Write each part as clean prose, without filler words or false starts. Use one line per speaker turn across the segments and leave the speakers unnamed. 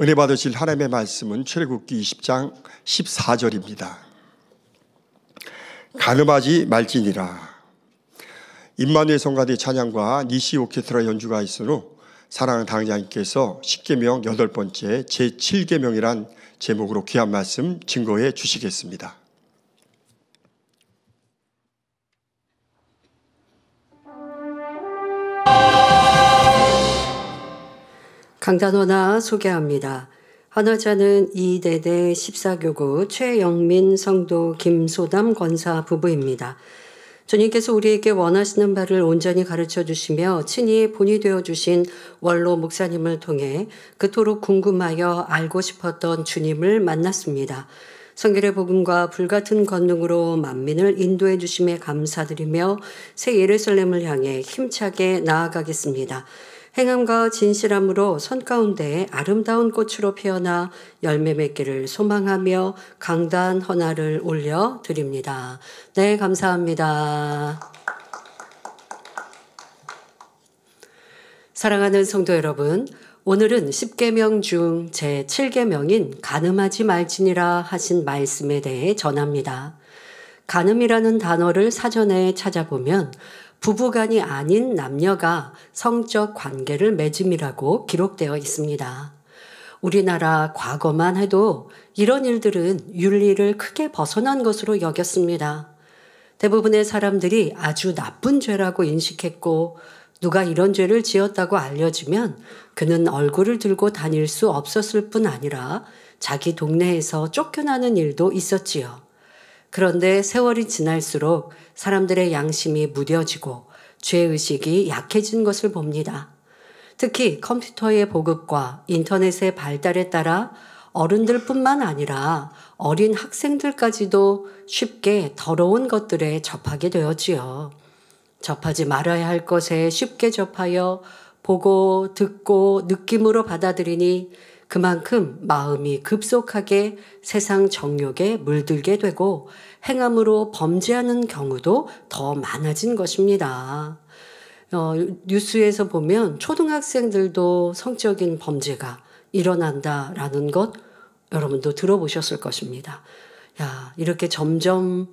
은혜 받으실 하나님의 말씀은 출애굽기 20장 14절입니다. 가늠하지 말지니라. 임마누엘 성가대 찬양과 니시 오케스트라 연주가 있으므로 사랑하는 당장님께서 십계명 8번째 제7계명이란 제목으로 귀한 말씀 증거해 주시겠습니다.
강단원아 소개합니다. 한화자는 이대대 14교구 최영민 성도 김소담 권사 부부입니다. 주님께서 우리에게 원하시는 바를 온전히 가르쳐 주시며 친히 본이 되어 주신 원로 목사님을 통해 그토록 궁금하여 알고 싶었던 주님을 만났습니다. 성결의 복음과 불같은 권능으로 만민을 인도해 주심에 감사드리며 새 예루살렘을 향해 힘차게 나아가겠습니다. 행함과 진실함으로 선 가운데 아름다운 꽃으로 피어나 열매 맺기를 소망하며 강단 헌화를 올려드립니다. 네, 감사합니다. 사랑하는 성도 여러분, 오늘은 10계명 중 제7계명인 가늠하지 말지니라 하신 말씀에 대해 전합니다. 가늠이라는 단어를 사전에 찾아보면 부부간이 아닌 남녀가 성적 관계를 맺음이라고 기록되어 있습니다. 우리나라 과거만 해도 이런 일들은 윤리를 크게 벗어난 것으로 여겼습니다. 대부분의 사람들이 아주 나쁜 죄라고 인식했고 누가 이런 죄를 지었다고 알려지면 그는 얼굴을 들고 다닐 수 없었을 뿐 아니라 자기 동네에서 쫓겨나는 일도 있었지요. 그런데 세월이 지날수록 사람들의 양심이 무뎌지고 죄의식이 약해진 것을 봅니다. 특히 컴퓨터의 보급과 인터넷의 발달에 따라 어른들뿐만 아니라 어린 학생들까지도 쉽게 더러운 것들에 접하게 되었지요. 접하지 말아야 할 것에 쉽게 접하여 보고 듣고 느낌으로 받아들이니 그만큼 마음이 급속하게 세상 정욕에 물들게 되고 행함으로 범죄하는 경우도 더 많아진 것입니다. 뉴스에서 보면 초등학생들도 성적인 범죄가 일어난다라는 것 여러분도 들어보셨을 것입니다. 야, 이렇게 점점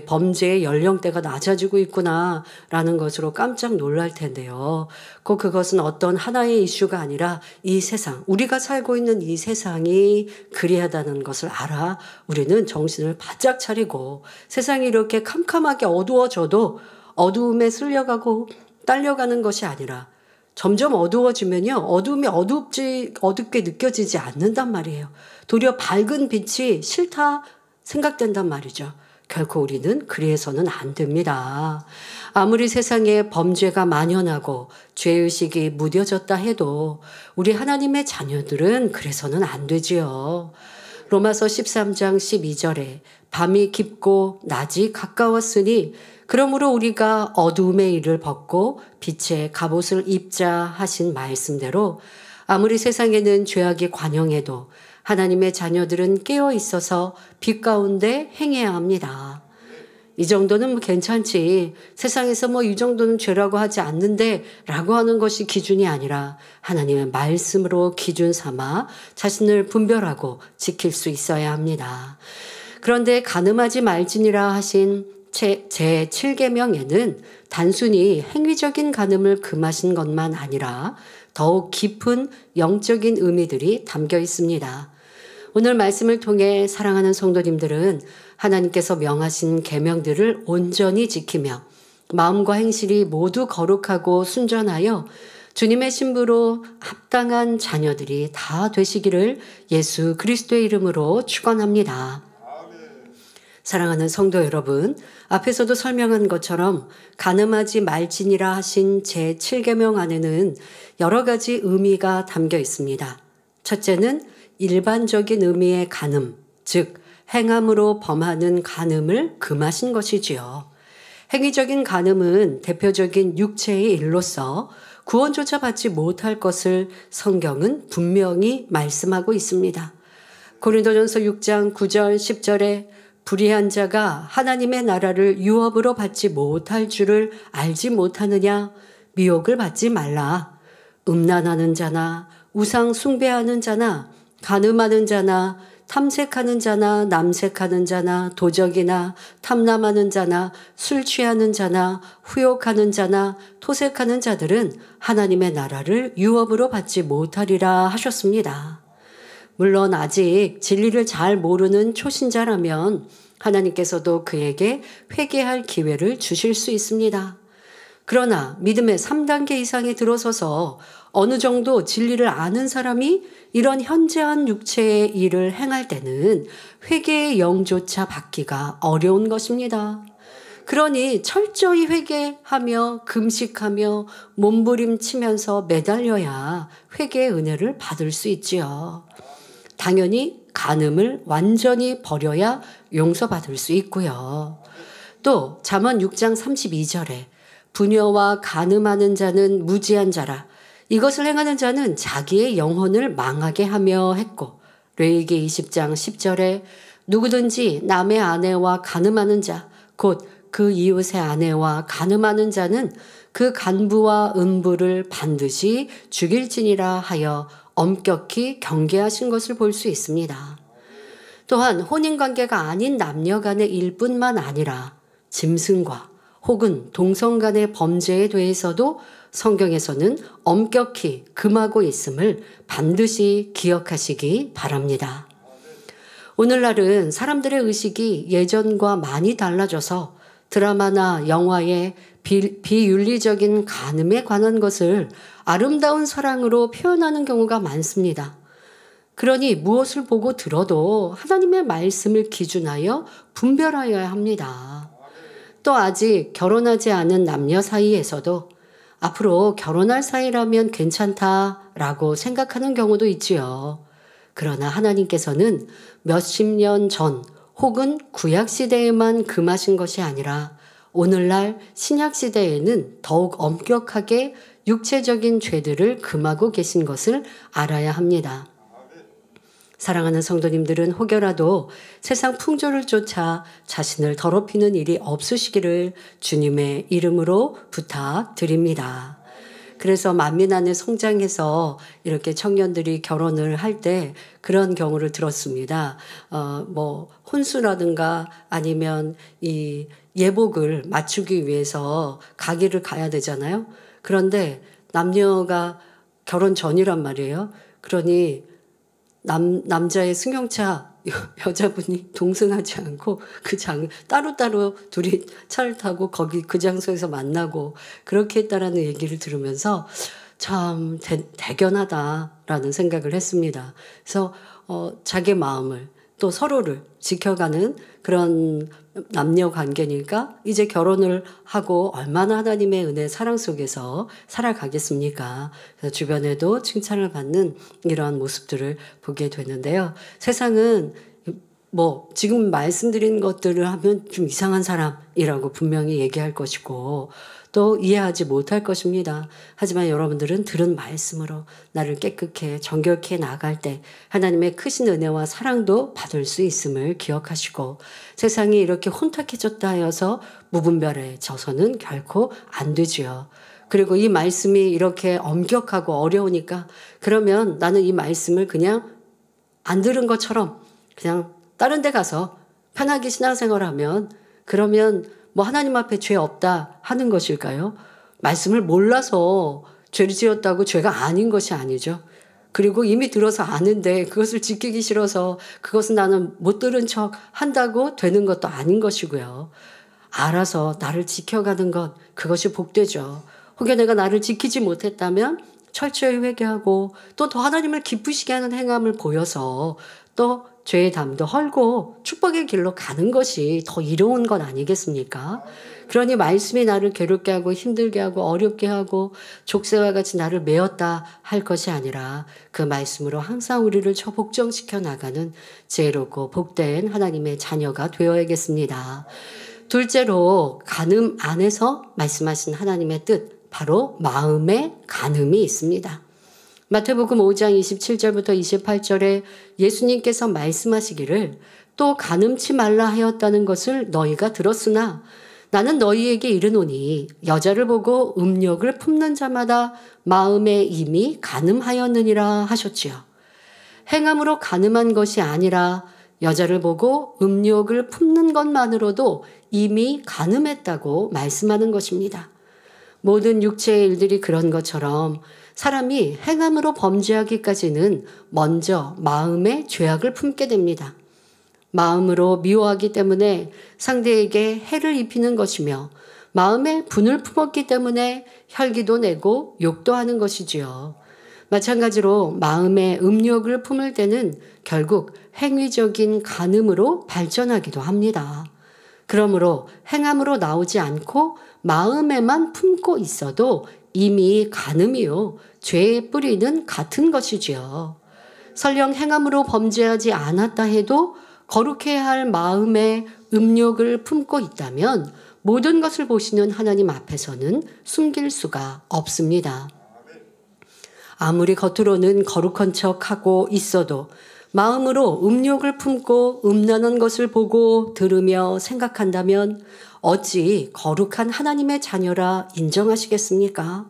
범죄의 연령대가 낮아지고 있구나라는 것으로 깜짝 놀랄 텐데요. 꼭 그것은 어떤 하나의 이슈가 아니라 이 세상, 우리가 살고 있는 이 세상이 그리하다는 것을 알아 우리는 정신을 바짝 차리고 세상이 이렇게 캄캄하게 어두워져도 어두움에 쓸려가고 딸려가는 것이 아니라 점점 어두워지면요. 어두움이 어둡게 느껴지지 않는단 말이에요. 도리어 밝은 빛이 싫다 생각된단 말이죠. 결코 우리는 그래서는 안 됩니다. 아무리 세상에 범죄가 만연하고 죄의식이 무뎌졌다 해도 우리 하나님의 자녀들은 그래서는 안 되지요. 로마서 13장 12절에 밤이 깊고 낮이 가까웠으니 그러므로 우리가 어두움의 일을 벗고 빛의 갑옷을 입자 하신 말씀대로 아무리 세상에는 죄악이 관영해도 하나님의 자녀들은 깨어 있어서 빛 가운데 행해야 합니다. 이 정도는 괜찮지. 세상에서 이 정도는 죄라고 하지 않는데 라고 하는 것이 기준이 아니라 하나님의 말씀으로 기준 삼아 자신을 분별하고 지킬 수 있어야 합니다. 그런데 가늠하지 말지니라 하신 제7계명에는 단순히 행위적인 가늠을 금하신 것만 아니라 더욱 깊은 영적인 의미들이 담겨 있습니다. 오늘 말씀을 통해 사랑하는 성도님들은 하나님께서 명하신 계명들을 온전히 지키며 마음과 행실이 모두 거룩하고 순전하여 주님의 신부로 합당한 자녀들이 다 되시기를 예수 그리스도의 이름으로 축원합니다. 사랑하는 성도 여러분, 앞에서도 설명한 것처럼 가늠하지 말지니라 하신 제7계명 안에는 여러 가지 의미가 담겨 있습니다. 첫째는 일반적인 의미의 간음, 즉 행함으로 범하는 간음을 금하신 것이지요. 행위적인 간음은 대표적인 육체의 일로서 구원조차 받지 못할 것을 성경은 분명히 말씀하고 있습니다. 고린도전서 6장 9절 10절에 불의한 자가 하나님의 나라를 유업으로 받지 못할 줄을 알지 못하느냐? 미혹을 받지 말라. 음란하는 자나 우상 숭배하는 자나 간음하는 자나 탐색하는 자나 남색하는 자나 도적이나 탐남하는 자나 술 취하는 자나 후욕하는 자나 토색하는 자들은 하나님의 나라를 유업으로 받지 못하리라 하셨습니다. 물론 아직 진리를 잘 모르는 초신자라면 하나님께서도 그에게 회개할 기회를 주실 수 있습니다. 그러나 믿음의 3단계 이상에 들어서서 어느 정도 진리를 아는 사람이 이런 현재한 육체의 일을 행할 때는 회개의 영조차 받기가 어려운 것입니다. 그러니 철저히 회개하며 금식하며 몸부림치면서 매달려야 회개의 은혜를 받을 수 있지요. 당연히 간음을 완전히 버려야 용서받을 수 있고요. 또 잠언 6장 32절에 부녀와 간음하는 자는 무지한 자라 이것을 행하는 자는 자기의 영혼을 망하게 하며 했고, 레위기 20장 10절에 누구든지 남의 아내와 간음하는 자 곧 그 이웃의 아내와 간음하는 자는 그 간부와 음부를 반드시 죽일지니라 하여 엄격히 경계하신 것을 볼 수 있습니다. 또한 혼인관계가 아닌 남녀 간의 일뿐만 아니라 짐승과 혹은 동성 간의 범죄에 대해서도 성경에서는 엄격히 금하고 있음을 반드시 기억하시기 바랍니다. 오늘날은 사람들의 의식이 예전과 많이 달라져서 드라마나 영화의 비윤리적인 간음에 관한 것을 아름다운 사랑으로 표현하는 경우가 많습니다. 그러니 무엇을 보고 들어도 하나님의 말씀을 기준하여 분별하여야 합니다. 또 아직 결혼하지 않은 남녀 사이에서도 앞으로 결혼할 사이라면 괜찮다라고 생각하는 경우도 있지요. 그러나 하나님께서는 몇십 년 전 혹은 구약시대에만 금하신 것이 아니라 오늘날 신약시대에는 더욱 엄격하게 육체적인 죄들을 금하고 계신 것을 알아야 합니다. 사랑하는 성도님들은 혹여라도 세상 풍조를 쫓아 자신을 더럽히는 일이 없으시기를 주님의 이름으로 부탁드립니다. 그래서 만민안에 성장해서 이렇게 청년들이 결혼을 할 때 그런 경우를 들었습니다. 혼수라든가 아니면 이 예복을 맞추기 위해서 가게를 가야 되잖아요. 그런데 남녀가 결혼 전이란 말이에요. 그러니 남자의 승용차 여자분이 동승하지 않고 따로따로 둘이 차를 타고 거기 그 장소에서 만나고 그렇게 했다라는 얘기를 들으면서 참 대견하다라는 생각을 했습니다. 그래서 자기 마음을 또 서로를 지켜가는 그런 남녀 관계니까 이제 결혼을 하고 얼마나 하나님의 은혜 사랑 속에서 살아가겠습니까? 그래서 주변에도 칭찬을 받는 이러한 모습들을 보게 되는데요. 세상은 지금 말씀드린 것들을 하면 좀 이상한 사람이라고 분명히 얘기할 것이고 또 이해하지 못할 것입니다. 하지만 여러분들은 들은 말씀으로 나를 깨끗게 정결케 나아갈 때 하나님의 크신 은혜와 사랑도 받을 수 있음을 기억하시고 세상이 이렇게 혼탁해졌다 하여서 무분별해져서는 결코 안 되지요. 그리고 이 말씀이 이렇게 엄격하고 어려우니까 그러면 나는 이 말씀을 그냥 안 들은 것처럼 그냥 다른 데 가서 편하게 신앙생활하면 그러면 하나님 앞에 죄 없다 하는 것일까요? 말씀을 몰라서 죄를 지었다고 죄가 아닌 것이 아니죠. 그리고 이미 들어서 아는데 그것을 지키기 싫어서 그것은 나는 못 들은 척 한다고 되는 것도 아닌 것이고요. 알아서 나를 지켜가는 것, 그것이 복되죠. 혹여 내가 나를 지키지 못했다면 철저히 회개하고 또 더 하나님을 기쁘시게 하는 행함을 보여서 또 죄의 담도 헐고 축복의 길로 가는 것이 더 이로운 것 아니겠습니까? 그러니 말씀이 나를 괴롭게 하고 힘들게 하고 어렵게 하고 족쇄와 같이 나를 메었다 할 것이 아니라 그 말씀으로 항상 우리를 복종시켜 나가는 지혜롭고 복된 하나님의 자녀가 되어야겠습니다. 둘째로 간음 안에서 말씀하신 하나님의 뜻, 바로 마음의 간음이 있습니다. 마태복음 5장 27절부터 28절에 예수님께서 말씀하시기를 또 간음치 말라 하였다는 것을 너희가 들었으나 나는 너희에게 이르노니 여자를 보고 음욕을 품는 자마다 마음에 이미 간음하였느니라 하셨지요. 행함으로 간음한 것이 아니라 여자를 보고 음욕을 품는 것만으로도 이미 간음했다고 말씀하는 것입니다. 모든 육체의 일들이 그런 것처럼 사람이 행함으로 범죄하기까지는 먼저 마음에 죄악을 품게 됩니다. 마음으로 미워하기 때문에 상대에게 해를 입히는 것이며 마음에 분을 품었기 때문에 혈기도 내고 욕도 하는 것이지요. 마찬가지로 마음에 음욕을 품을 때는 결국 행위적인 간음으로 발전하기도 합니다. 그러므로 행함으로 나오지 않고 마음에만 품고 있어도 이미 간음이요, 죄의 뿌리는 같은 것이지요. 설령 행함으로 범죄하지 않았다 해도 거룩해야 할 마음에 음욕을 품고 있다면 모든 것을 보시는 하나님 앞에서는 숨길 수가 없습니다. 아무리 겉으로는 거룩한 척하고 있어도 마음으로 음욕을 품고 음란한 것을 보고 들으며 생각한다면 어찌 거룩한 하나님의 자녀라 인정하시겠습니까?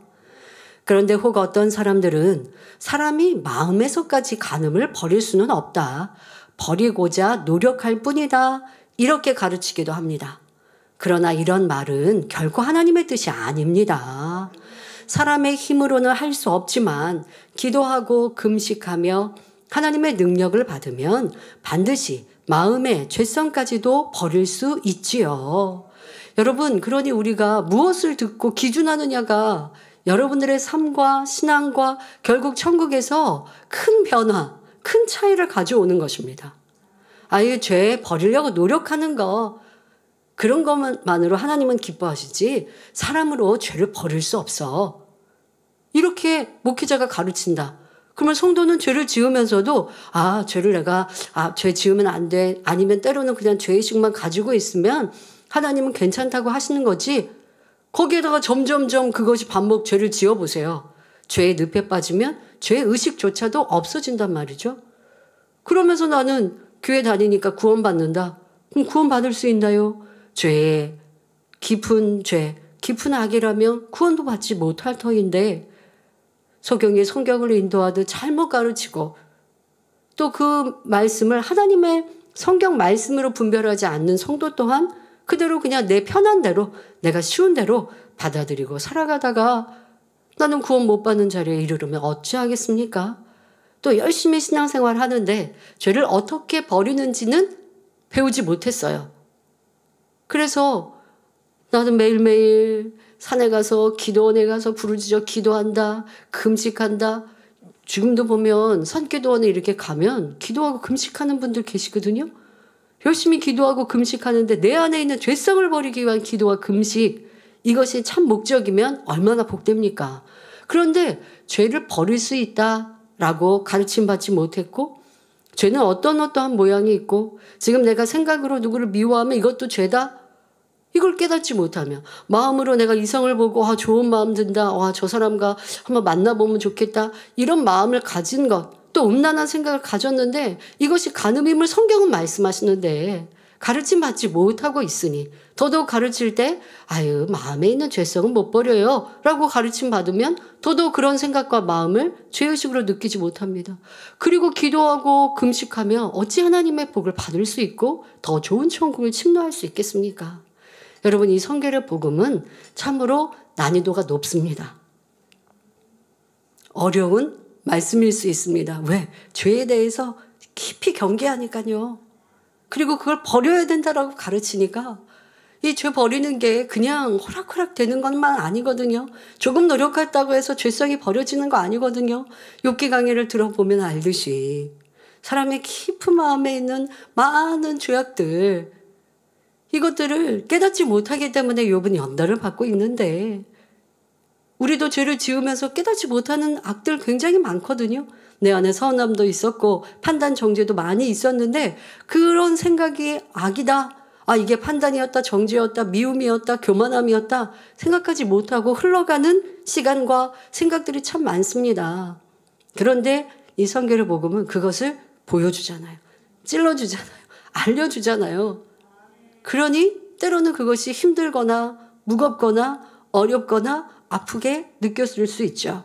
그런데 혹 어떤 사람들은 사람이 마음에서까지 간음을 버릴 수는 없다. 버리고자 노력할 뿐이다. 이렇게 가르치기도 합니다. 그러나 이런 말은 결코 하나님의 뜻이 아닙니다. 사람의 힘으로는 할 수 없지만 기도하고 금식하며 하나님의 능력을 받으면 반드시 마음의 죄성까지도 버릴 수 있지요. 여러분, 그러니 우리가 무엇을 듣고 기준하느냐가 여러분들의 삶과 신앙과 결국 천국에서 큰 변화, 큰 차이를 가져오는 것입니다. 아예 죄 버리려고 노력하는 거, 그런 것만으로 하나님은 기뻐하시지 사람으로 죄를 버릴 수 없어. 이렇게 목회자가 가르친다. 그러면 성도는 죄를 지으면서도 죄를 내가 죄 지으면 안 돼. 아니면 때로는 그냥 죄의식만 가지고 있으면 하나님은 괜찮다고 하시는 거지. 거기에다가 점점점 그것이 반복 죄를 지어보세요. 죄의 늪에 빠지면 죄의식조차도 없어진단 말이죠. 그러면서 나는 교회 다니니까 구원받는다. 그럼 구원받을 수 있나요? 죄의 깊은 죄, 깊은 악이라면 구원도 받지 못할 터인데 성경이 성경을 인도하듯 잘못 가르치고 또 그 말씀을 하나님의 성경 말씀으로 분별하지 않는 성도 또한 그대로 그냥 내 편한 대로 내가 쉬운 대로 받아들이고 살아가다가 나는 구원 못 받는 자리에 이르르면 어찌하겠습니까? 또 열심히 신앙생활 하는데 죄를 어떻게 버리는지는 배우지 못했어요. 그래서 나는 매일매일 산에 가서 기도원에 가서 부르짖어 기도한다. 금식한다. 지금도 보면 산기도원에 이렇게 가면 기도하고 금식하는 분들 계시거든요. 열심히 기도하고 금식하는데 내 안에 있는 죄성을 버리기 위한 기도와 금식, 이것이 참 목적이면 얼마나 복됩니까? 그런데 죄를 버릴 수 있다라고 가르침받지 못했고 죄는 어떠한 모양이 있고 지금 내가 생각으로 누구를 미워하면 이것도 죄다? 이걸 깨닫지 못하면 마음으로 내가 이성을 보고 좋은 마음 든다. 저 사람과 한번 만나보면 좋겠다. 이런 마음을 가진 것, 또 음란한 생각을 가졌는데 이것이 간음임을 성경은 말씀하시는데 가르침 받지 못하고 있으니 더더욱 가르칠 때 마음에 있는 죄성은 못 버려요 라고 가르침 받으면 더더욱 그런 생각과 마음을 죄의식으로 느끼지 못합니다. 그리고 기도하고 금식하며 어찌 하나님의 복을 받을 수 있고 더 좋은 천국을 침노할 수 있겠습니까? 여러분, 이 성결의 복음은 참으로 난이도가 높습니다. 어려운 말씀일 수 있습니다. 왜? 죄에 대해서 깊이 경계하니까요. 그리고 그걸 버려야 된다라고 가르치니까 이 죄 버리는 게 그냥 호락호락 되는 것만 아니거든요. 조금 노력했다고 해서 죄성이 버려지는 거 아니거든요. 욥기 강의를 들어보면 알듯이 사람의 깊은 마음에 있는 많은 죄악들, 이것들을 깨닫지 못하기 때문에 욥은 연단을 받고 있는데 우리도 죄를 지으면서 깨닫지 못하는 악들 굉장히 많거든요. 내 안에 서운함도 있었고 판단 정죄도 많이 있었는데 그런 생각이 악이다. 이게 판단이었다, 정죄였다, 미움이었다, 교만함이었다 생각하지 못하고 흘러가는 시간과 생각들이 참 많습니다. 그런데 이 성결의 복음은 그것을 보여주잖아요. 찔러주잖아요. 알려주잖아요. 그러니 때로는 그것이 힘들거나 무겁거나 어렵거나 아프게 느껴질 수 있죠.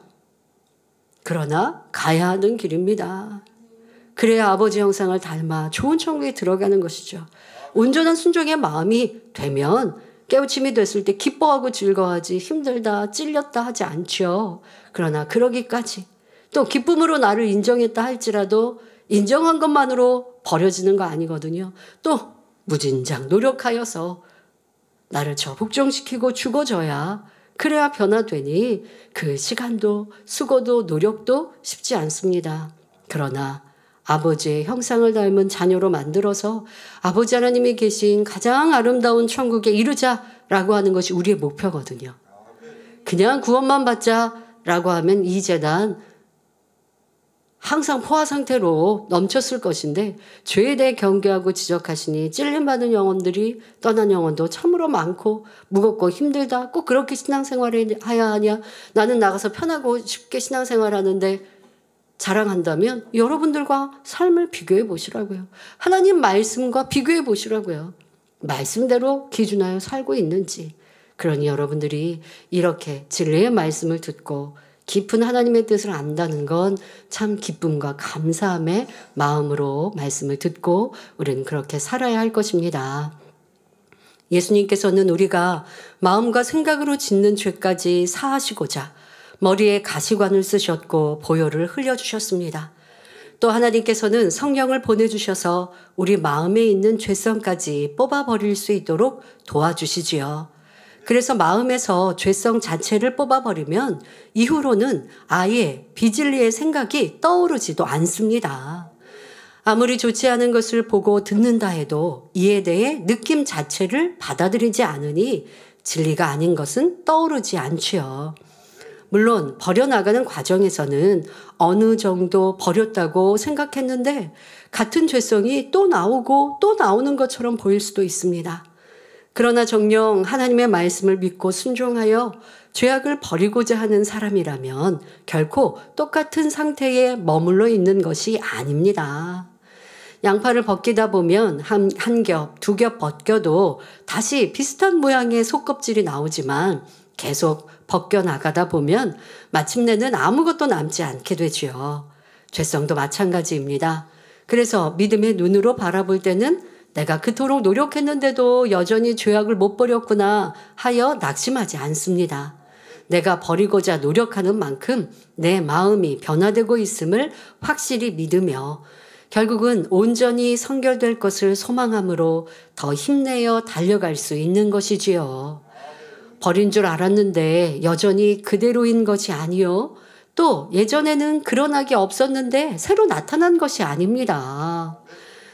그러나 가야 하는 길입니다. 그래야 아버지 형상을 닮아 좋은 천국에 들어가는 것이죠. 온전한 순종의 마음이 되면 깨우침이 됐을 때 기뻐하고 즐거워하지 힘들다 찔렸다 하지 않죠. 그러나 그러기까지 또 기쁨으로 나를 인정했다 할지라도 인정한 것만으로 버려지는 거 아니거든요. 또 무진장 노력하여서 나를 복종시키고 죽어져야 그래야 변화되니 그 시간도 수고도 노력도 쉽지 않습니다. 그러나 아버지의 형상을 닮은 자녀로 만들어서 아버지 하나님이 계신 가장 아름다운 천국에 이르자라고 하는 것이 우리의 목표거든요. 그냥 구원만 받자라고 하면 이 재단 항상 포화 상태로 넘쳤을 것인데 죄에 대해 경계하고 지적하시니 찔림받은 영혼들이 떠난 영혼도 참으로 많고 무겁고 힘들다. 꼭 그렇게 신앙생활을 해야 하냐. 나는 나가서 편하고 쉽게 신앙생활하는데 자랑한다면 여러분들과 삶을 비교해 보시라고요. 하나님 말씀과 비교해 보시라고요. 말씀대로 기준하여 살고 있는지. 그러니 여러분들이 이렇게 진리의 말씀을 듣고 깊은 하나님의 뜻을 안다는 건 참 기쁨과 감사함의 마음으로 말씀을 듣고 우리는 그렇게 살아야 할 것입니다. 예수님께서는 우리가 마음과 생각으로 짓는 죄까지 사하시고자 머리에 가시관을 쓰셨고 보혈을 흘려주셨습니다. 또 하나님께서는 성령을 보내주셔서 우리 마음에 있는 죄성까지 뽑아버릴 수 있도록 도와주시지요. 그래서 마음에서 죄성 자체를 뽑아버리면 이후로는 아예 비진리의 생각이 떠오르지도 않습니다. 아무리 좋지 않은 것을 보고 듣는다 해도 이에 대해 느낌 자체를 받아들이지 않으니 진리가 아닌 것은 떠오르지 않지요. 물론 버려나가는 과정에서는 어느 정도 버렸다고 생각했는데 같은 죄성이 또 나오고 또 나오는 것처럼 보일 수도 있습니다. 그러나 정녕 하나님의 말씀을 믿고 순종하여 죄악을 버리고자 하는 사람이라면 결코 똑같은 상태에 머물러 있는 것이 아닙니다. 양파를 벗기다 보면 한 겹, 두 겹 벗겨도 다시 비슷한 모양의 속껍질이 나오지만 계속 벗겨나가다 보면 마침내는 아무것도 남지 않게 되지요. 죄성도 마찬가지입니다. 그래서 믿음의 눈으로 바라볼 때는 내가 그토록 노력했는데도 여전히 죄악을 못 버렸구나 하여 낙심하지 않습니다. 내가 버리고자 노력하는 만큼 내 마음이 변화되고 있음을 확실히 믿으며 결국은 온전히 성결될 것을 소망함으로 더 힘내어 달려갈 수 있는 것이지요. 버린 줄 알았는데 여전히 그대로인 것이 아니요. 또 예전에는 그런 악이 없었는데 새로 나타난 것이 아닙니다.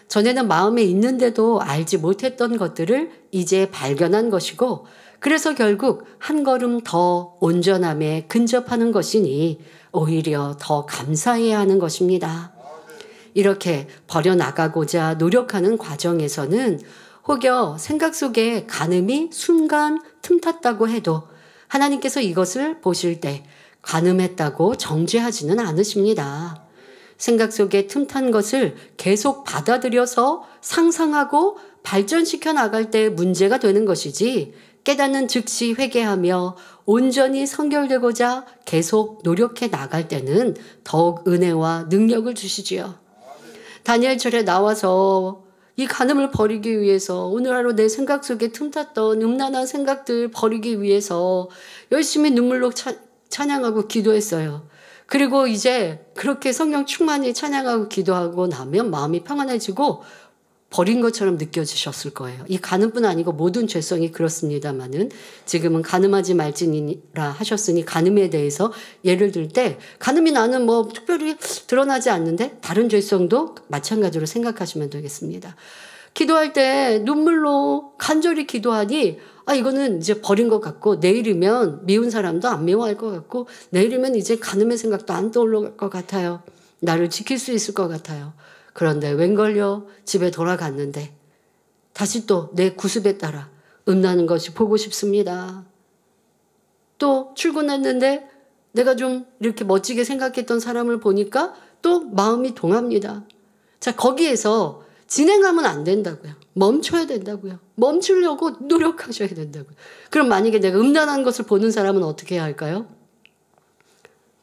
전에는 마음에 있는데도 알지 못했던 것들을 이제 발견한 것이고 그래서 결국 한 걸음 더 온전함에 근접하는 것이니 오히려 더 감사해야 하는 것입니다. 이렇게 버려나가고자 노력하는 과정에서는 혹여 생각 속에 간음이 순간 틈탔다고 해도 하나님께서 이것을 보실 때 간음했다고 정죄하지는 않으십니다. 생각 속에 틈탄 것을 계속 받아들여서 상상하고 발전시켜 나갈 때 문제가 되는 것이지 깨닫는 즉시 회개하며 온전히 성결되고자 계속 노력해 나갈 때는 더욱 은혜와 능력을 주시지요. 다니엘절에 나와서 이 간음을 버리기 위해서 오늘 하루 내 생각 속에 틈탔던 음란한 생각들 버리기 위해서 열심히 눈물로 찬양하고 기도했어요. 그리고 이제 그렇게 성령 충만히 찬양하고 기도하고 나면 마음이 평안해지고 버린 것처럼 느껴지셨을 거예요. 이 간음뿐 아니고 모든 죄성이 그렇습니다만은 지금은 간음하지 말지니라 하셨으니 간음에 대해서 예를 들 때 간음이 나는 뭐 특별히 드러나지 않는데 다른 죄성도 마찬가지로 생각하시면 되겠습니다. 기도할 때 눈물로 간절히 기도하니 이거는 이제 버린 것 같고 내일이면 미운 사람도 안 미워할 것 같고 내일이면 이제 간음의 생각도 안 떠올릴 것 같아요. 나를 지킬 수 있을 것 같아요. 그런데 웬걸요 집에 돌아갔는데 다시 또 내 구습에 따라 음란한 것이 보고 싶습니다. 또 출근했는데 내가 좀 이렇게 멋지게 생각했던 사람을 보니까 또 마음이 동합니다. 자, 거기에서 진행하면 안 된다고요. 멈춰야 된다고요. 멈추려고 노력하셔야 된다고요. 그럼 만약에 내가 음란한 것을 보는 사람은 어떻게 해야 할까요?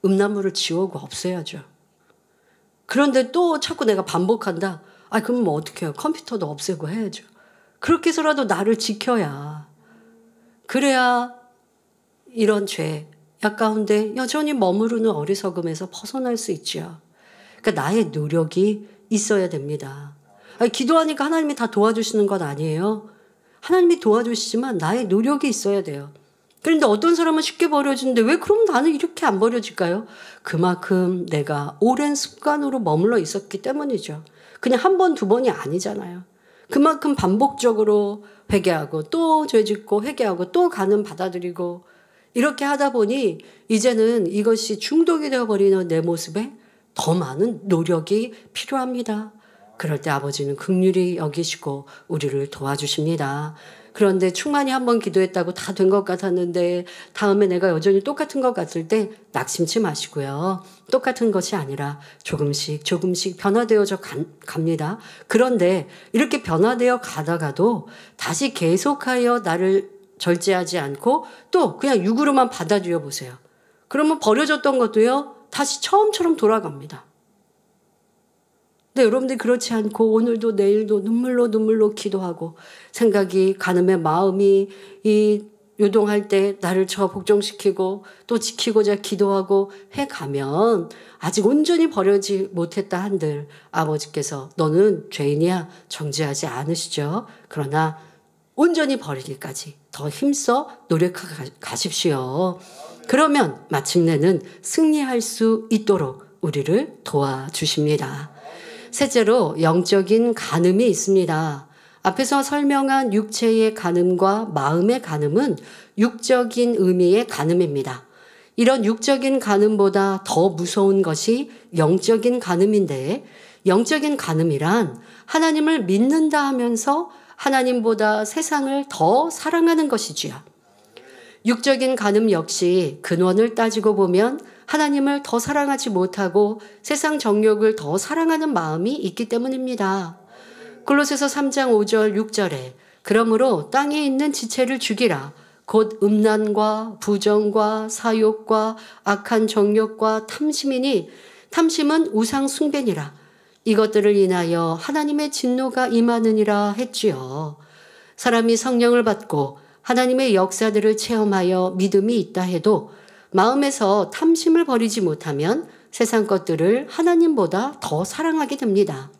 음란물을 지우고 없애야죠. 그런데 또 자꾸 내가 반복한다. 그럼 뭐 어떻게 해요? 컴퓨터도 없애고 해야죠. 그렇게 해서라도 나를 지켜야. 그래야 이런 죄 가운데 여전히 머무르는 어리석음에서 벗어날 수 있죠. 그러니까 나의 노력이 있어야 됩니다. 기도하니까 하나님이 다 도와주시는 건 아니에요. 하나님이 도와주시지만 나의 노력이 있어야 돼요. 그런데 어떤 사람은 쉽게 버려지는데 왜 그럼 나는 이렇게 안 버려질까요? 그만큼 내가 오랜 습관으로 머물러 있었기 때문이죠. 그냥 한 번, 두 번이 아니잖아요. 그만큼 반복적으로 회개하고 또 죄짓고 회개하고 또 간음 받아들이고 이렇게 하다 보니 이제는 이것이 중독이 되어버리는 내 모습에 더 많은 노력이 필요합니다. 그럴 때 아버지는 긍휼히 여기시고 우리를 도와주십니다. 그런데 충만히 한번 기도했다고 다 된 것 같았는데 다음에 내가 여전히 똑같은 것 같을 때 낙심치 마시고요. 똑같은 것이 아니라 조금씩 조금씩 변화되어져 갑니다. 그런데 이렇게 변화되어 가다가도 다시 계속하여 나를 절제하지 않고 또 그냥 육으로만 받아들여 보세요. 그러면 버려졌던 것도요. 다시 처음처럼 돌아갑니다. 근데 여러분들이 그렇지 않고 오늘도 내일도 눈물로 기도하고 생각이 간음의 마음이 요동할 때 나를 복종시키고 또 지키고자 기도하고 해가면 아직 온전히 버려지 못했다 한들 아버지께서 너는 죄인이야 정죄하지 않으시죠. 그러나 온전히 버리기까지 더 힘써 노력하십시오. 그러면 마침내는 승리할 수 있도록 우리를 도와주십니다. 셋째로 영적인 간음이 있습니다. 앞에서 설명한 육체의 간음과 마음의 간음은 육적인 의미의 간음입니다. 이런 육적인 간음보다 더 무서운 것이 영적인 간음인데 영적인 간음이란 하나님을 믿는다 하면서 하나님보다 세상을 더 사랑하는 것이지요. 육적인 간음 역시 근원을 따지고 보면 하나님을 더 사랑하지 못하고 세상 정욕을 더 사랑하는 마음이 있기 때문입니다. 골로새서 3장 5절 6절에 그러므로 땅에 있는 지체를 죽이라. 곧 음란과 부정과 사욕과 악한 정욕과 탐심이니 탐심은 우상 숭배니라. 이것들을 인하여 하나님의 진노가 임하느니라 했지요. 사람이 성령을 받고 하나님의 역사들을 체험하여 믿음이 있다 해도 마음에서 탐심을 버리지 못하면 세상 것들을 하나님보다 더 사랑하게 됩니다.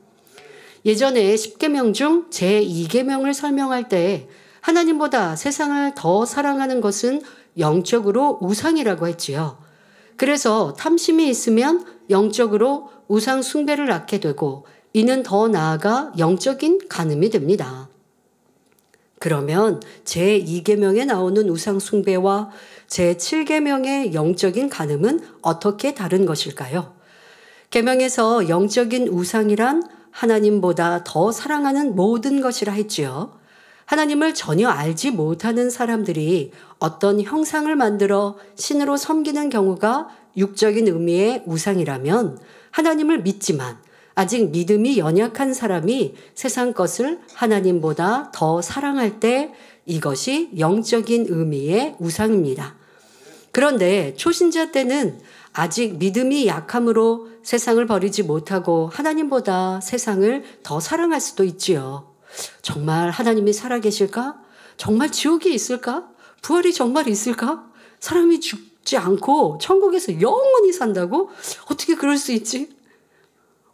예전에 10계명 중 제2계명을 설명할 때 하나님보다 세상을 더 사랑하는 것은 영적으로 우상이라고 했지요. 그래서 탐심이 있으면 영적으로 우상 숭배를 낳게 되고 이는 더 나아가 영적인 간음이 됩니다. 그러면 제2계명에 나오는 우상 숭배와 제7계명의 영적인 간음은 어떻게 다른 것일까요? 계명에서 영적인 우상이란 하나님보다 더 사랑하는 모든 것이라 했지요. 하나님을 전혀 알지 못하는 사람들이 어떤 형상을 만들어 신으로 섬기는 경우가 육적인 의미의 우상이라면 하나님을 믿지만 아직 믿음이 연약한 사람이 세상 것을 하나님보다 더 사랑할 때 이것이 영적인 의미의 우상입니다. 그런데 초신자 때는 아직 믿음이 약함으로 세상을 버리지 못하고 하나님보다 세상을 더 사랑할 수도 있지요. 정말 하나님이 살아계실까? 정말 지옥이 있을까? 부활이 정말 있을까? 사람이 죽지 않고 천국에서 영원히 산다고? 어떻게 그럴 수 있지?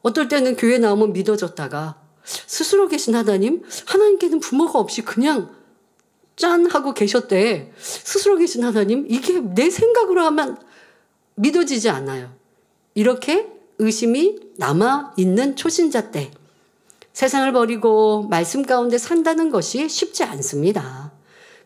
어떨 때는 교회 나오면 믿어졌다가 스스로 계신 하나님께는 부모가 없이 그냥 짠 하고 계셨대. 스스로 계신 하나님, 이게 내 생각으로 하면 믿어지지 않아요. 이렇게 의심이 남아있는 초신자 때 세상을 버리고 말씀 가운데 산다는 것이 쉽지 않습니다.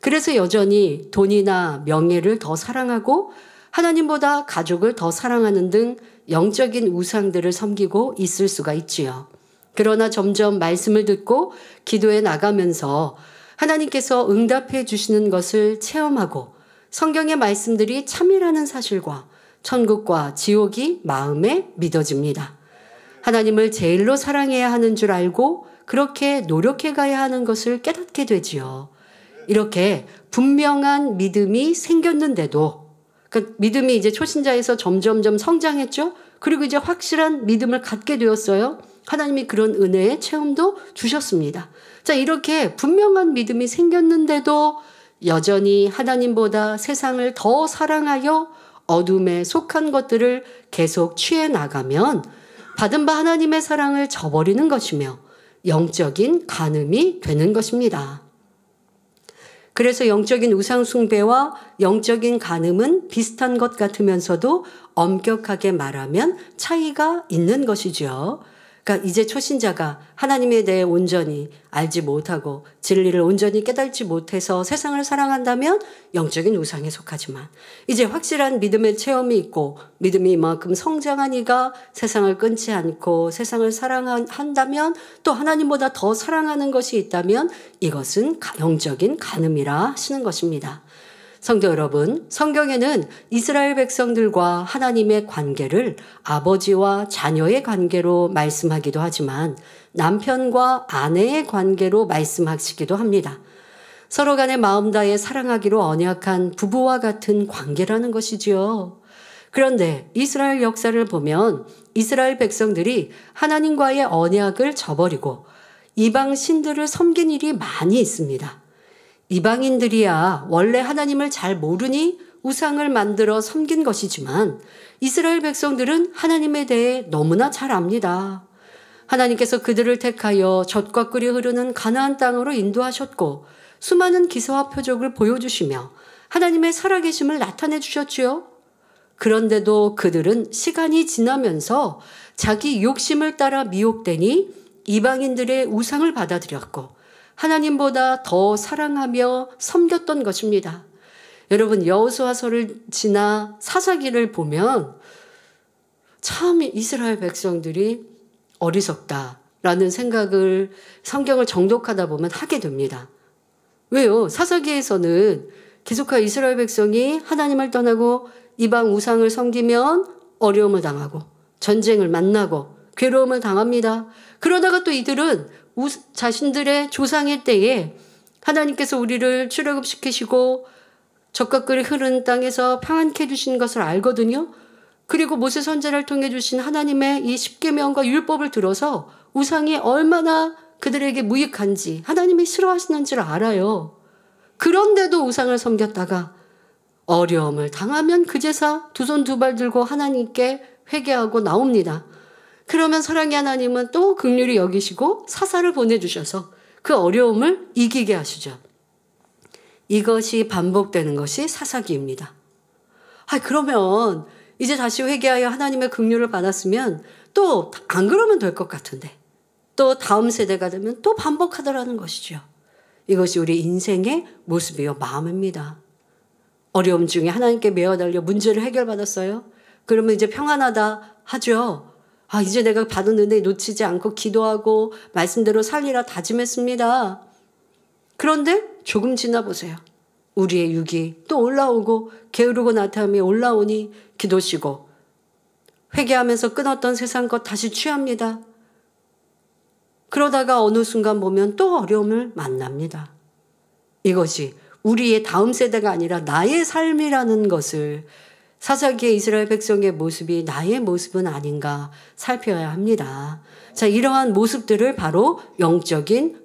그래서 여전히 돈이나 명예를 더 사랑하고 하나님보다 가족을 더 사랑하는 등 영적인 우상들을 섬기고 있을 수가 있지요. 그러나 점점 말씀을 듣고 기도해 나가면서 하나님께서 응답해 주시는 것을 체험하고 성경의 말씀들이 참이라는 사실과 천국과 지옥이 마음에 믿어집니다. 하나님을 제일로 사랑해야 하는 줄 알고 그렇게 노력해 가야 하는 것을 깨닫게 되지요. 이렇게 분명한 믿음이 생겼는데도, 그러니까 믿음이 이제 초신자에서 점점점 성장했죠. 그리고 이제 확실한 믿음을 갖게 되었어요. 하나님이 그런 은혜의 체험도 주셨습니다. 자, 이렇게 분명한 믿음이 생겼는데도 여전히 하나님보다 세상을 더 사랑하여 어둠에 속한 것들을 계속 취해 나가면 받은 바 하나님의 사랑을 저버리는 것이며 영적인 간음이 되는 것입니다. 그래서 영적인 우상 숭배와 영적인 간음은 비슷한 것 같으면서도 엄격하게 말하면 차이가 있는 것이죠. 그러니까 이제 초신자가 하나님에 대해 온전히 알지 못하고 진리를 온전히 깨닫지 못해서 세상을 사랑한다면 영적인 우상에 속하지만, 이제 확실한 믿음의 체험이 있고 믿음이 이만큼 성장한 이가 세상을 끊지 않고 세상을 사랑한다면, 또 하나님보다 더 사랑하는 것이 있다면 이것은 영적인 간음이라 하시는 것입니다. 성도 여러분, 성경에는 이스라엘 백성들과 하나님의 관계를 아버지와 자녀의 관계로 말씀하기도 하지만 남편과 아내의 관계로 말씀하시기도 합니다. 서로 간에 마음 다해 사랑하기로 언약한 부부와 같은 관계라는 것이지요. 그런데 이스라엘 역사를 보면 이스라엘 백성들이 하나님과의 언약을 저버리고 이방 신들을 섬긴 일이 많이 있습니다. 이방인들이야 원래 하나님을 잘 모르니 우상을 만들어 섬긴 것이지만 이스라엘 백성들은 하나님에 대해 너무나 잘 압니다. 하나님께서 그들을 택하여 젖과 꿀이 흐르는 가나안 땅으로 인도하셨고 수많은 기사와 표적을 보여주시며 하나님의 살아계심을 나타내 주셨지요. 그런데도 그들은 시간이 지나면서 자기 욕심을 따라 미혹되니 이방인들의 우상을 받아들였고 하나님보다 더 사랑하며 섬겼던 것입니다. 여러분, 여호수아서를 지나 사사기를 보면 참 이스라엘 백성들이 어리석다라는 생각을 성경을 정독하다 보면 하게 됩니다. 왜요? 사사기에서는 계속하여 이스라엘 백성이 하나님을 떠나고 이방 우상을 섬기면 어려움을 당하고 전쟁을 만나고 괴로움을 당합니다. 그러다가 또 이들은 자신들의 조상의 때에 하나님께서 우리를 출애굽시키시고 젖과 꿀이 흐르는 땅에서 평안케 해주신 것을 알거든요. 그리고 모세 선지자를 통해 주신 하나님의 이 십계명과 율법을 들어서 우상이 얼마나 그들에게 무익한지 하나님이 싫어하시는지를 알아요. 그런데도 우상을 섬겼다가 어려움을 당하면 그제서 두 손 두 발 들고 하나님께 회개하고 나옵니다. 그러면 사랑의 하나님은 또 긍휼히 여기시고 사사를 보내주셔서 그 어려움을 이기게 하시죠. 이것이 반복되는 것이 사사기입니다. 그러면 이제 다시 회개하여 하나님의 긍휼을 받았으면 또 안 그러면 될 것 같은데 또 다음 세대가 되면 또 반복하더라는 것이죠. 이것이 우리 인생의 모습이요 마음입니다. 어려움 중에 하나님께 매어달려 문제를 해결받았어요. 그러면 이제 평안하다 하죠. 이제 내가 받은 은혜 놓치지 않고 기도하고 말씀대로 살리라 다짐했습니다. 그런데 조금 지나 보세요. 우리의 육이 또 올라오고 게으르고 나태함이 올라오니 기도시고 회개하면서 끊었던 세상 것 다시 취합니다. 그러다가 어느 순간 보면 또 어려움을 만납니다. 이것이 우리의 다음 세대가 아니라 나의 삶이라는 것을, 사사기의 이스라엘 백성의 모습이 나의 모습은 아닌가 살펴야 합니다. 자, 이러한 모습들을 바로 영적인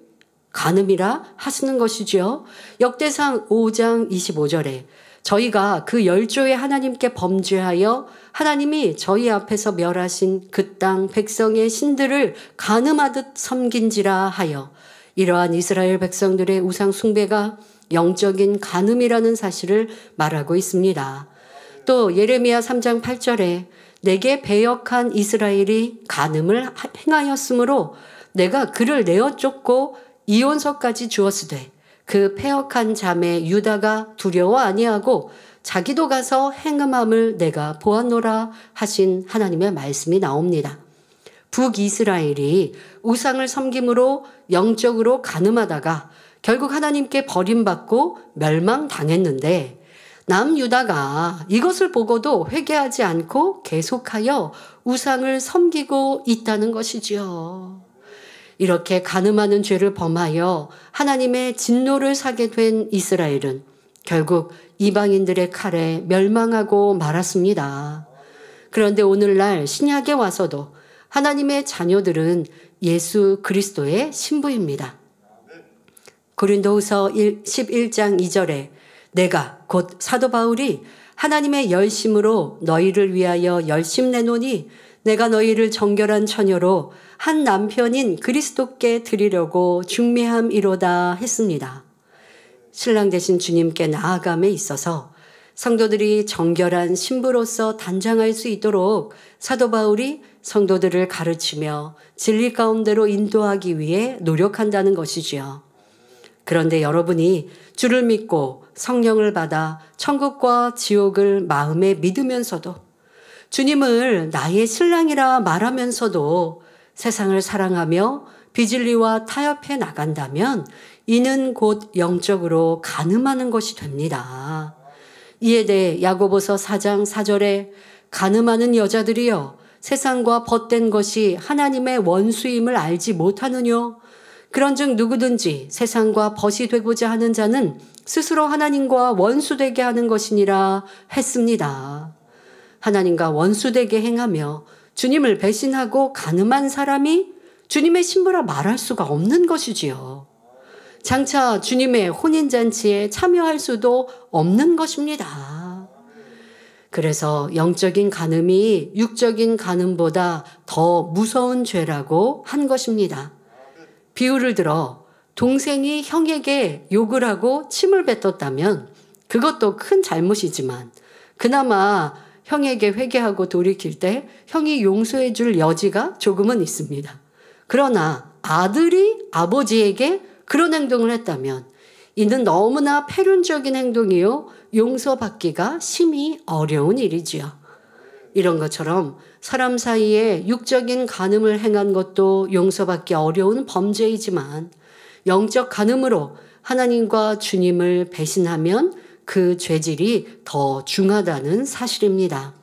간음이라 하시는 것이죠. 역대상 5장 25절에 저희가 그 열조의 하나님께 범죄하여 하나님이 저희 앞에서 멸하신 그 땅 백성의 신들을 간음하듯 섬긴지라 하여, 이러한 이스라엘 백성들의 우상 숭배가 영적인 간음이라는 사실을 말하고 있습니다. 또 예레미야 3장 8절에 내게 배역한 이스라엘이 간음을 행하였으므로 내가 그를 내어 쫓고 이혼서까지 주었으되 그 패역한 자매 유다가 두려워 아니하고 자기도 가서 행음함을 내가 보았노라 하신 하나님의 말씀이 나옵니다. 북이스라엘이 우상을 섬김으로 영적으로 간음하다가 결국 하나님께 버림받고 멸망당했는데 남유다가 이것을 보고도 회개하지 않고 계속하여 우상을 섬기고 있다는 것이지요. 이렇게 간음하는 죄를 범하여 하나님의 진노를 사게 된 이스라엘은 결국 이방인들의 칼에 멸망하고 말았습니다. 그런데 오늘날 신약에 와서도 하나님의 자녀들은 예수 그리스도의 신부입니다. 고린도후서 11장 2절에 내가 곧 사도 바울이 하나님의 열심으로 너희를 위하여 열심 내노니 내가 너희를 정결한 처녀로 한 남편인 그리스도께 드리려고 중매함이로다 했습니다. 신랑 되신 주님께 나아감에 있어서 성도들이 정결한 신부로서 단장할 수 있도록 사도 바울이 성도들을 가르치며 진리 가운데로 인도하기 위해 노력한다는 것이지요. 그런데 여러분이 주를 믿고 성령을 받아 천국과 지옥을 마음에 믿으면서도 주님을 나의 신랑이라 말하면서도 세상을 사랑하며 비진리와 타협해 나간다면 이는 곧 영적으로 간음하는 것이 됩니다. 이에 대해 야고보서 4장 4절에 간음하는 여자들이여 세상과 벗된 것이 하나님의 원수임을 알지 못하느뇨. 그런즉 누구든지 세상과 벗이 되고자 하는 자는 스스로 하나님과 원수되게 하는 것이니라 했습니다. 하나님과 원수되게 행하며 주님을 배신하고 간음한 사람이 주님의 신부라 말할 수가 없는 것이지요. 장차 주님의 혼인잔치에 참여할 수도 없는 것입니다. 그래서 영적인 간음이 육적인 간음보다 더 무서운 죄라고 한 것입니다. 비유를 들어 동생이 형에게 욕을 하고 침을 뱉었다면 그것도 큰 잘못이지만 그나마 형에게 회개하고 돌이킬 때 형이 용서해 줄 여지가 조금은 있습니다. 그러나 아들이 아버지에게 그런 행동을 했다면 이는 너무나 패륜적인 행동이요 용서받기가 심히 어려운 일이지요. 이런 것처럼 사람 사이에 육적인 간음을 행한 것도 용서받기 어려운 범죄이지만 영적 간음으로 하나님과 주님을 배신하면 그 죄질이 더 중하다는 사실입니다.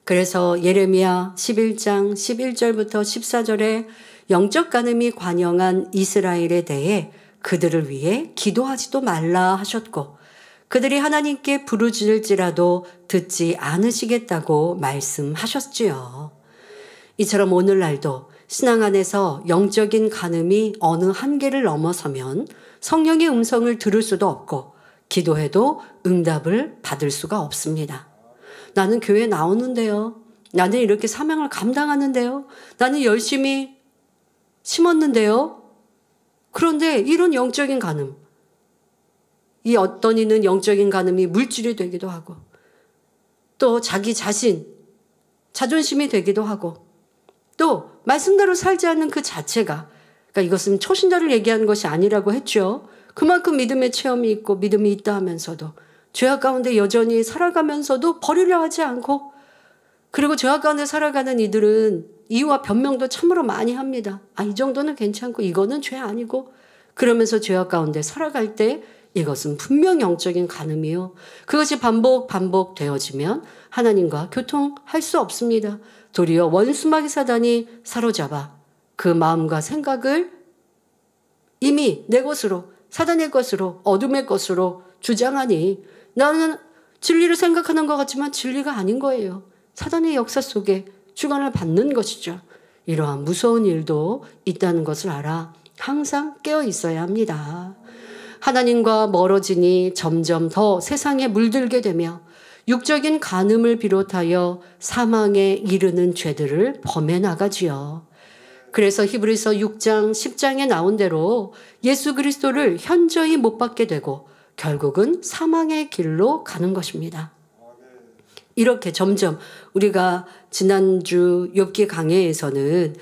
그래서 예레미야 11장 11절부터 14절에 영적 간음이 관영한 이스라엘에 대해 그들을 위해 기도하지도 말라 하셨고 그들이 하나님께 부르짖을지라도 듣지 않으시겠다고 말씀하셨지요. 이처럼 오늘날도 신앙 안에서 영적인 간음이 어느 한계를 넘어서면 성령의 음성을 들을 수도 없고 기도해도 응답을 받을 수가 없습니다. 나는 교회 나오는데요. 나는 이렇게 사명을 감당하는데요. 나는 열심히 심었는데요. 그런데 이런 영적인 간음, 이 어떤 이는 영적인 간음이 물질이 되기도 하고 또 자기 자신, 자존심이 되기도 하고 또 말씀대로 살지 않는 그 자체가 그러니까 이것은 초신자를 얘기하는 것이 아니라고 했죠. 그만큼 믿음의 체험이 있고 믿음이 있다 하면서도 죄악 가운데 여전히 살아가면서도 버리려 하지 않고 그리고 죄악 가운데 살아가는 이들은 이유와 변명도 참으로 많이 합니다. 이 정도는 괜찮고 이거는 죄 아니고 그러면서 죄악 가운데 살아갈 때 이것은 분명 영적인 간음이요. 그것이 반복되어지면 하나님과 교통할 수 없습니다. 도리어 원수마귀 사단이 사로잡아 그 마음과 생각을 이미 내 것으로 사단의 것으로 어둠의 것으로 주장하니 나는 진리를 생각하는 것 같지만 진리가 아닌 거예요. 사단의 역사 속에 주관을 받는 것이죠. 이러한 무서운 일도 있다는 것을 알아 항상 깨어 있어야 합니다. 하나님과 멀어지니 점점 더 세상에 물들게 되며 육적인 간음을 비롯하여 사망에 이르는 죄들을 범해 나가지요. 그래서 히브리서 6장 10장에 나온 대로 예수 그리스도를 현저히 못 받게 되고 결국은 사망의 길로 가는 것입니다. 이렇게 점점 우리가 지난주 욥기 강해에서는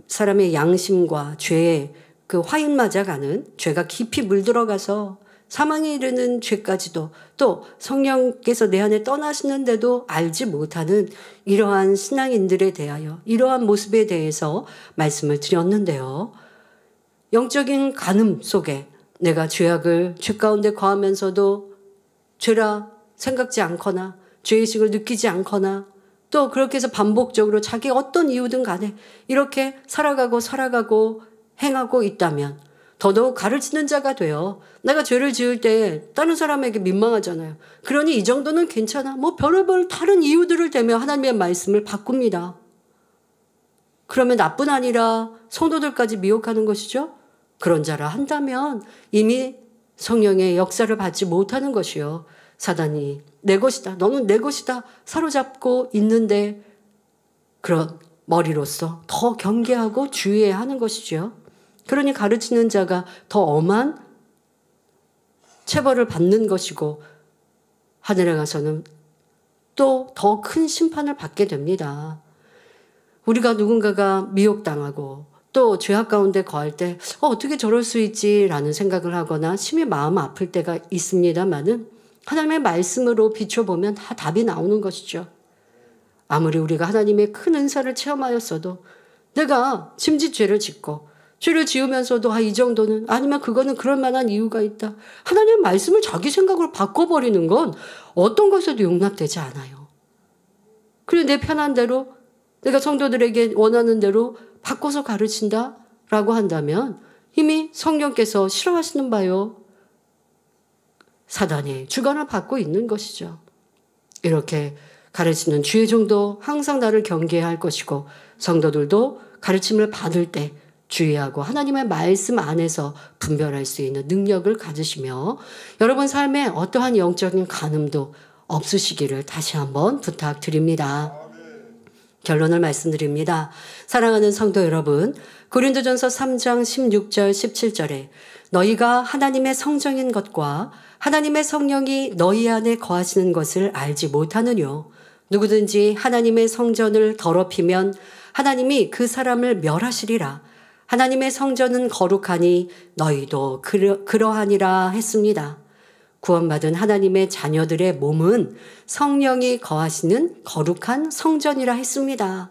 사람의 양심과 죄에 그 화인 맞아가는 죄가 깊이 물들어가서 사망에 이르는 죄까지도 또 성령께서 내 안에 떠나시는데도 알지 못하는 이러한 신앙인들에 대하여 이러한 모습에 대해서 말씀을 드렸는데요. 영적인 간음 속에 내가 죄악을 죄 가운데 거하면서도 죄라 생각지 않거나 죄의식을 느끼지 않거나 또 그렇게 해서 반복적으로 자기 어떤 이유든 간에 이렇게 살아가고 행하고 있다면 더더욱 가르치는 자가 되어 내가 죄를 지을 때 다른 사람에게 민망하잖아요. 그러니 이 정도는 괜찮아. 뭐 별의별 다른 이유들을 대며 하나님의 말씀을 바꿉니다. 그러면 나뿐 아니라 성도들까지 미혹하는 것이죠. 그런 자라 한다면 이미 성령의 역사를 받지 못하는 것이요. 사단이 내 것이다. 너는 내 것이다. 사로잡고 있는데 그런 머리로서 더 경계하고 주의해야 하는 것이죠. 그러니 가르치는 자가 더 엄한 체벌을 받는 것이고 하늘에 가서는 또 더 큰 심판을 받게 됩니다. 우리가 누군가가 미혹당하고 또 죄악 가운데 거할 때 어떻게 저럴 수 있지라는 생각을 하거나 심히 마음 아플 때가 있습니다마는 하나님의 말씀으로 비춰보면 다 답이 나오는 것이죠. 아무리 우리가 하나님의 큰 은사를 체험하였어도 내가 짐짓 죄를 짓고 죄를 지으면서도 이 정도는 아니면 그거는 그럴 만한 이유가 있다. 하나님의 말씀을 자기 생각으로 바꿔버리는 건 어떤 것에도 용납되지 않아요. 그래 내 편한 대로 내가 성도들에게 원하는 대로 바꿔서 가르친다라고 한다면 이미 성령께서 싫어하시는 바요. 사단이 주관을 받고 있는 것이죠. 이렇게 가르치는 주의 종도 항상 나를 경계해야 할 것이고 성도들도 가르침을 받을 때 주의하고 하나님의 말씀 안에서 분별할 수 있는 능력을 가지시며 여러분 삶에 어떠한 영적인 간음도 없으시기를 다시 한번 부탁드립니다. 결론을 말씀드립니다. 사랑하는 성도 여러분, 고린도전서 3장 16절 17절에 너희가 하나님의 성정인 것과 하나님의 성령이 너희 안에 거하시는 것을 알지 못하느뇨. 누구든지 하나님의 성전을 더럽히면 하나님이 그 사람을 멸하시리라. 하나님의 성전은 거룩하니 너희도 그러하니라 했습니다. 구원받은 하나님의 자녀들의 몸은 성령이 거하시는 거룩한 성전이라 했습니다.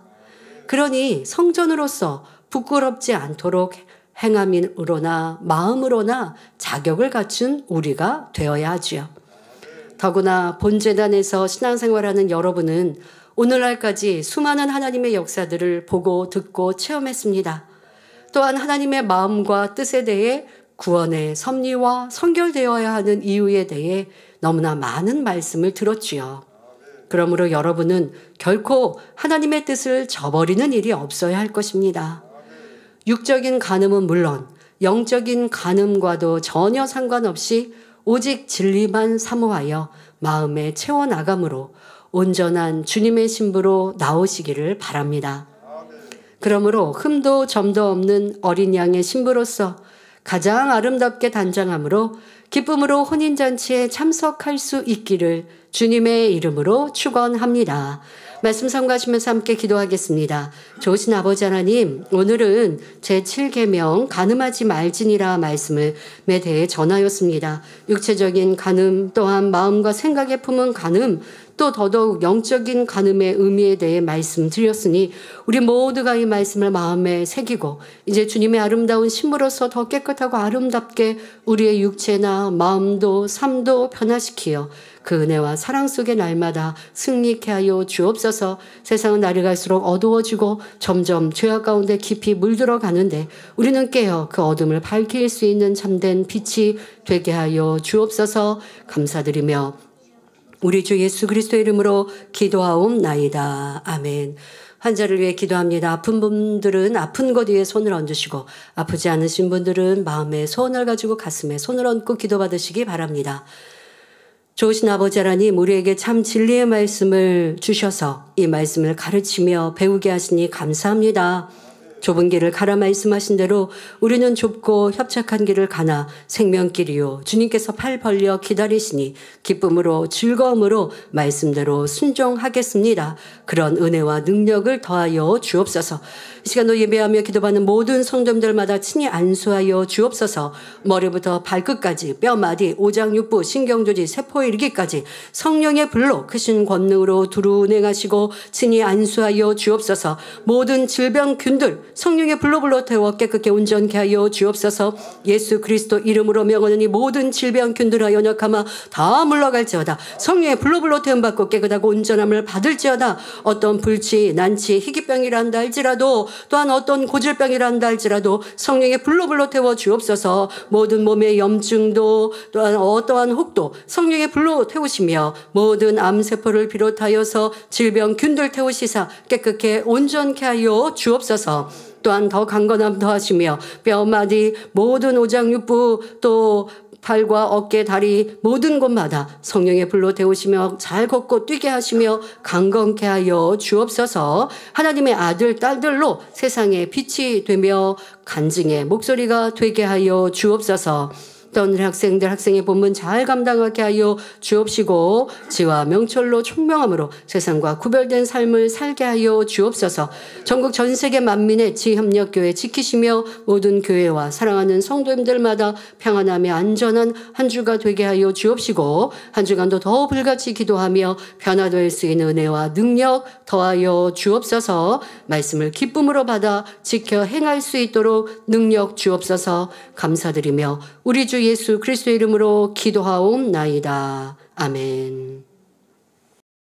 그러니 성전으로서 부끄럽지 않도록 행함으로나 마음으로나 자격을 갖춘 우리가 되어야 하지요. 더구나 본제단에서 신앙생활하는 여러분은 오늘날까지 수많은 하나님의 역사들을 보고 듣고 체험했습니다. 또한 하나님의 마음과 뜻에 대해 구원의 섭리와 선결되어야 하는 이유에 대해 너무나 많은 말씀을 들었지요. 그러므로 여러분은 결코 하나님의 뜻을 저버리는 일이 없어야 할 것입니다. 육적인 간음은 물론 영적인 간음과도 전혀 상관없이 오직 진리만 사모하여 마음에 채워나감으로 온전한 주님의 신부로 나오시기를 바랍니다. 그러므로 흠도 점도 없는 어린 양의 신부로서 가장 아름답게 단장함으로 기쁨으로 혼인잔치에 참석할 수 있기를 주님의 이름으로 축원합니다. 말씀 sam가하시면서 함께 기도하겠습니다. 좋으신 아버지 하나님, 오늘은 제7계명 간음하지 말지니라 말씀에 대해 전하였습니다. 육체적인 간음 또한 마음과 생각에 품은 간음 또 더더욱 영적인 간음의 의미에 대해 말씀드렸으니 우리 모두가 이 말씀을 마음에 새기고 이제 주님의 아름다운 신부로서 더 깨끗하고 아름답게 우리의 육체나 마음도 삶도 변화시키어 그 은혜와 사랑 속의 날마다 승리케 하여 주옵소서. 세상은 날이 갈수록 어두워지고 점점 죄악 가운데 깊이 물들어 가는데 우리는 깨어 그 어둠을 밝힐 수 있는 참된 빛이 되게 하여 주옵소서. 감사드리며 우리 주 예수 그리스도의 이름으로 기도하옵나이다. 아멘. 환자를 위해 기도합니다. 아픈 분들은 아픈 것 위에 손을 얹으시고 아프지 않으신 분들은 마음에 소원을 가지고 가슴에 손을 얹고 기도받으시기 바랍니다. 좋으신 아버지 하나님, 우리에게 참 진리의 말씀을 주셔서 이 말씀을 가르치며 배우게 하시니 감사합니다. 좁은 길을 가라 말씀하신 대로 우리는 좁고 협착한 길을 가나 생명길이요 주님께서 팔 벌려 기다리시니 기쁨으로 즐거움으로 말씀대로 순종하겠습니다. 그런 은혜와 능력을 더하여 주옵소서. 이 시간도 예배하며 기도받는 모든 성도들마다 친히 안수하여 주옵소서. 머리부터 발끝까지 뼈마디 오장육부 신경조지 세포에 이르기까지 성령의 불로 크신 권능으로 두루 운행하시고 친히 안수하여 주옵소서. 모든 질병균들 성령의 불로 태워 깨끗게 온전케 하여 주옵소서. 예수 그리스도 이름으로 명하노니 모든 질병 균들과 연약함아 다 물러갈지어다. 성령의 불로 태움 받고 깨끗하고 온전함을 받을지어다. 어떤 불치, 난치, 희귀병이라 한다 할지라도 또한 어떤 고질병이라 한다 할지라도 성령의 불로 태워 주옵소서. 모든 몸의 염증도 또한 어떠한 혹도 성령의 불로 태우시며 모든 암세포를 비롯하여서 질병 균들 태우시사 깨끗게 온전케 하여 주옵소서. 또한 더 강건함 더하시며 뼈마디 모든 오장육부 또 팔과 어깨, 다리 모든 곳마다 성령의 불로 태우시며 잘 걷고 뛰게 하시며 강건케 하여 주옵소서. 하나님의 아들, 딸들로 세상에 빛이 되며 간증의 목소리가 되게 하여 주옵소서. 어떤 학생들 학생의 본문 잘 감당하게 하여 주옵시고 지와 명철로 총명함으로 세상과 구별된 삶을 살게 하여 주옵소서. 전국 전 세계 만민의 지협력교회 지키시며 모든 교회와 사랑하는 성도님들마다 평안하며 안전한 한 주가 되게 하여 주옵시고 한 주간도 더 불같이 기도하며 변화될 수 있는 은혜와 능력 더하여 주옵소서. 말씀을 기쁨으로 받아 지켜 행할 수 있도록 능력 주옵소서. 감사드리며 우리 주 예수 그리스도의 이름으로 기도하옵나이다. 아멘.